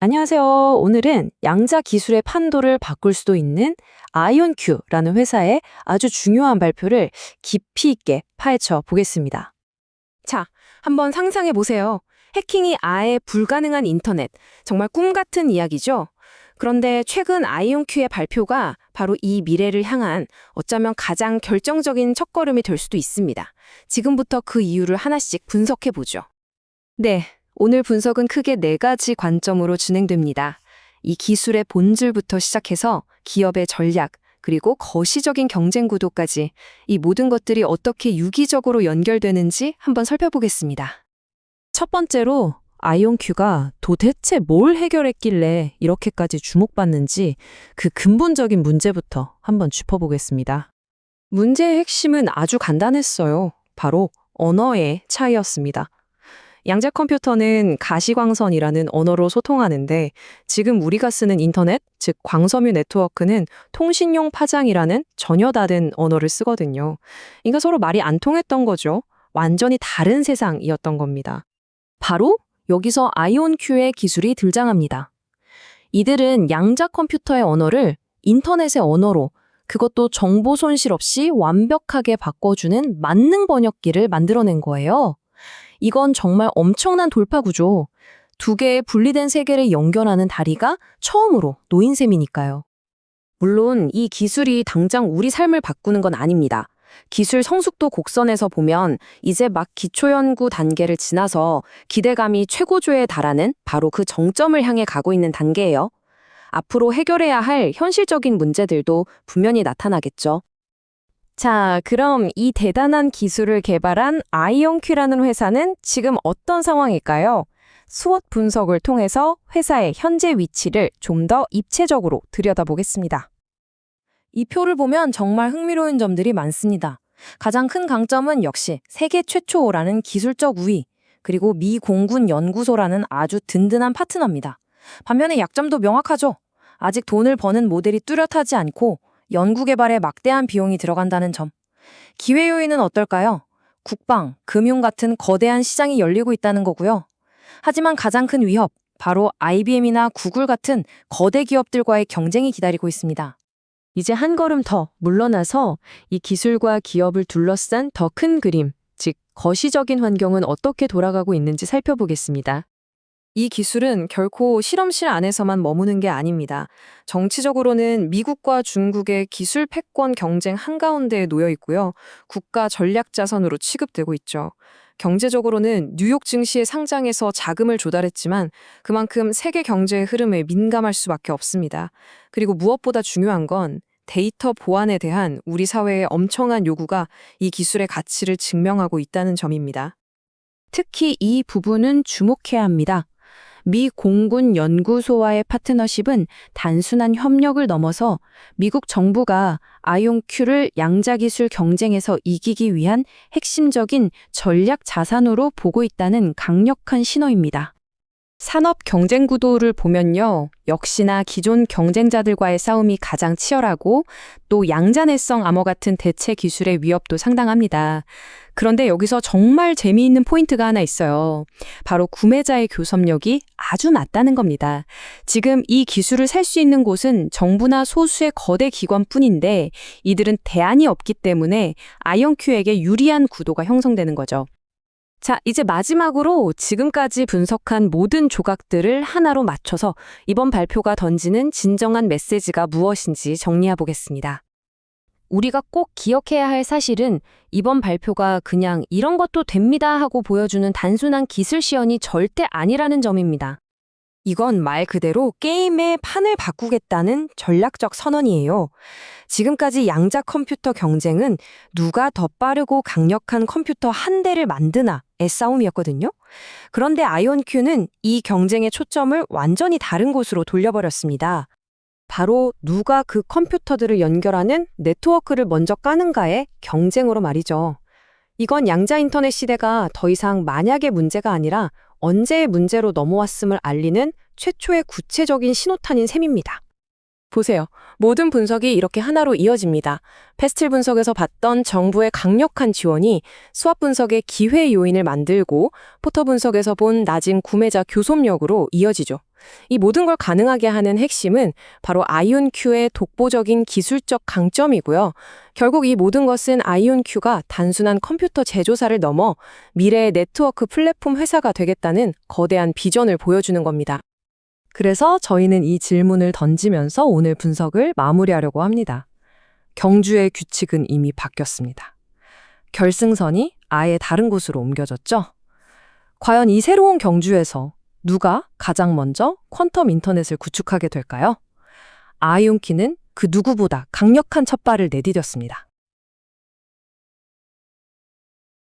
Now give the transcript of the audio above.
안녕하세요. 오늘은 양자 기술의 판도를 바꿀 수도 있는 아이온큐라는 회사의 아주 중요한 발표를 깊이 있게 파헤쳐 보겠습니다. 자, 한번 상상해 보세요. 해킹이 아예 불가능한 인터넷. 정말 꿈 같은 이야기죠? 그런데 최근 아이온큐의 발표가 바로 이 미래를 향한 어쩌면 가장 결정적인 첫걸음이 될 수도 있습니다. 지금부터 그 이유를 하나씩 분석해 보죠. 네. 오늘 분석은 크게 4가지 관점으로 진행됩니다. 이 기술의 본질부터 시작해서 기업의 전략, 그리고 거시적인 경쟁 구도까지 이 모든 것들이 어떻게 유기적으로 연결되는지 한번 살펴보겠습니다. 첫 번째로 아이온큐가 도대체 뭘 해결했길래 이렇게까지 주목받는지 그 근본적인 문제부터 한번 짚어보겠습니다. 문제의 핵심은 아주 간단했어요. 바로 언어의 차이였습니다. 양자 컴퓨터는 가시광선이라는 언어로 소통하는데 지금 우리가 쓰는 인터넷, 즉 광섬유 네트워크는 통신용 파장이라는 전혀 다른 언어를 쓰거든요. 그러니까 서로 말이 안 통했던 거죠. 완전히 다른 세상이었던 겁니다. 바로 여기서 아이온큐의 기술이 등장합니다. 이들은 양자 컴퓨터의 언어를 인터넷의 언어로, 그것도 정보 손실 없이 완벽하게 바꿔주는 만능 번역기를 만들어낸 거예요. 이건 정말 엄청난 돌파 구조. 두 개의 분리된 세계를 연결하는 다리가 처음으로 놓인 셈이니까요. 물론 이 기술이 당장 우리 삶을 바꾸는 건 아닙니다. 기술 성숙도 곡선에서 보면 이제 막 기초연구 단계를 지나서 기대감이 최고조에 달하는 바로 그 정점을 향해 가고 있는 단계예요. 앞으로 해결해야 할 현실적인 문제들도 분명히 나타나겠죠. 자, 그럼 이 대단한 기술을 개발한 아이온큐라는 회사는 지금 어떤 상황일까요? 수업 분석을 통해서 회사의 현재 위치를 좀 더 입체적으로 들여다보겠습니다. 이 표를 보면 정말 흥미로운 점들이 많습니다. 가장 큰 강점은 역시 세계 최초라는 기술적 우위, 그리고 미 공군 연구소라는 아주 든든한 파트너입니다. 반면에 약점도 명확하죠. 아직 돈을 버는 모델이 뚜렷하지 않고 연구개발에 막대한 비용이 들어간다는 점. 기회 요인은 어떨까요? 국방, 금융 같은 거대한 시장이 열리고 있다는 거고요. 하지만 가장 큰 위협, 바로 IBM이나 구글 같은 거대 기업들과의 경쟁이 기다리고 있습니다. 이제 한 걸음 더 물러나서 이 기술과 기업을 둘러싼 더 큰 그림, 즉 거시적인 환경은 어떻게 돌아가고 있는지 살펴보겠습니다. 이 기술은 결코 실험실 안에서만 머무는 게 아닙니다. 정치적으로는 미국과 중국의 기술 패권 경쟁 한가운데에 놓여 있고요. 국가 전략 자산으로 취급되고 있죠. 경제적으로는 뉴욕 증시에 상장해서 자금을 조달했지만 그만큼 세계 경제의 흐름에 민감할 수밖에 없습니다. 그리고 무엇보다 중요한 건 데이터 보안에 대한 우리 사회의 엄청난 요구가 이 기술의 가치를 증명하고 있다는 점입니다. 특히 이 부분은 주목해야 합니다. 미 공군 연구소와의 파트너십은 단순한 협력을 넘어서 미국 정부가 아이온큐를 양자기술 경쟁에서 이기기 위한 핵심적인 전략 자산으로 보고 있다는 강력한 신호입니다. 산업 경쟁 구도를 보면요. 역시나 기존 경쟁자들과의 싸움이 가장 치열하고 또 양자내성 암호 같은 대체 기술의 위협도 상당합니다. 그런데 여기서 정말 재미있는 포인트가 하나 있어요. 바로 구매자의 교섭력이 아주 낮다는 겁니다. 지금 이 기술을 살 수 있는 곳은 정부나 소수의 거대 기관뿐인데 이들은 대안이 없기 때문에 아이온큐에게 유리한 구도가 형성되는 거죠. 자, 이제 마지막으로 지금까지 분석한 모든 조각들을 하나로 맞춰서 이번 발표가 던지는 진정한 메시지가 무엇인지 정리해 보겠습니다. 우리가 꼭 기억해야 할 사실은 이번 발표가 그냥 이런 것도 됩니다 하고 보여주는 단순한 기술 시연이 절대 아니라는 점입니다. 이건 말 그대로 게임의 판을 바꾸겠다는 전략적 선언이에요. 지금까지 양자 컴퓨터 경쟁은 누가 더 빠르고 강력한 컴퓨터 한 대를 만드나의 싸움이었거든요. 그런데 아이온큐는 이 경쟁의 초점을 완전히 다른 곳으로 돌려버렸습니다. 바로 누가 그 컴퓨터들을 연결하는 네트워크를 먼저 까는가의 경쟁으로 말이죠. 이건 양자 인터넷 시대가 더 이상 만약의 문제가 아니라 언제의 문제로 넘어왔음을 알리는 최초의 구체적인 신호탄인 셈입니다. 보세요. 모든 분석이 이렇게 하나로 이어집니다. 패스틸 분석에서 봤던 정부의 강력한 지원이 수압 분석의 기회 요인을 만들고 포터 분석에서 본 낮은 구매자 교섭력으로 이어지죠. 이 모든 걸 가능하게 하는 핵심은 바로 아이온큐의 독보적인 기술적 강점이고요. 결국 이 모든 것은 아이온큐가 단순한 컴퓨터 제조사를 넘어 미래의 네트워크 플랫폼 회사가 되겠다는 거대한 비전을 보여주는 겁니다. 그래서 저희는 이 질문을 던지면서 오늘 분석을 마무리하려고 합니다. 경주의 규칙은 이미 바뀌었습니다. 결승선이 아예 다른 곳으로 옮겨졌죠? 과연 이 새로운 경주에서 누가 가장 먼저 퀀텀 인터넷을 구축하게 될까요? 아이온키는 그 누구보다 강력한 첫발을 내디뎠습니다.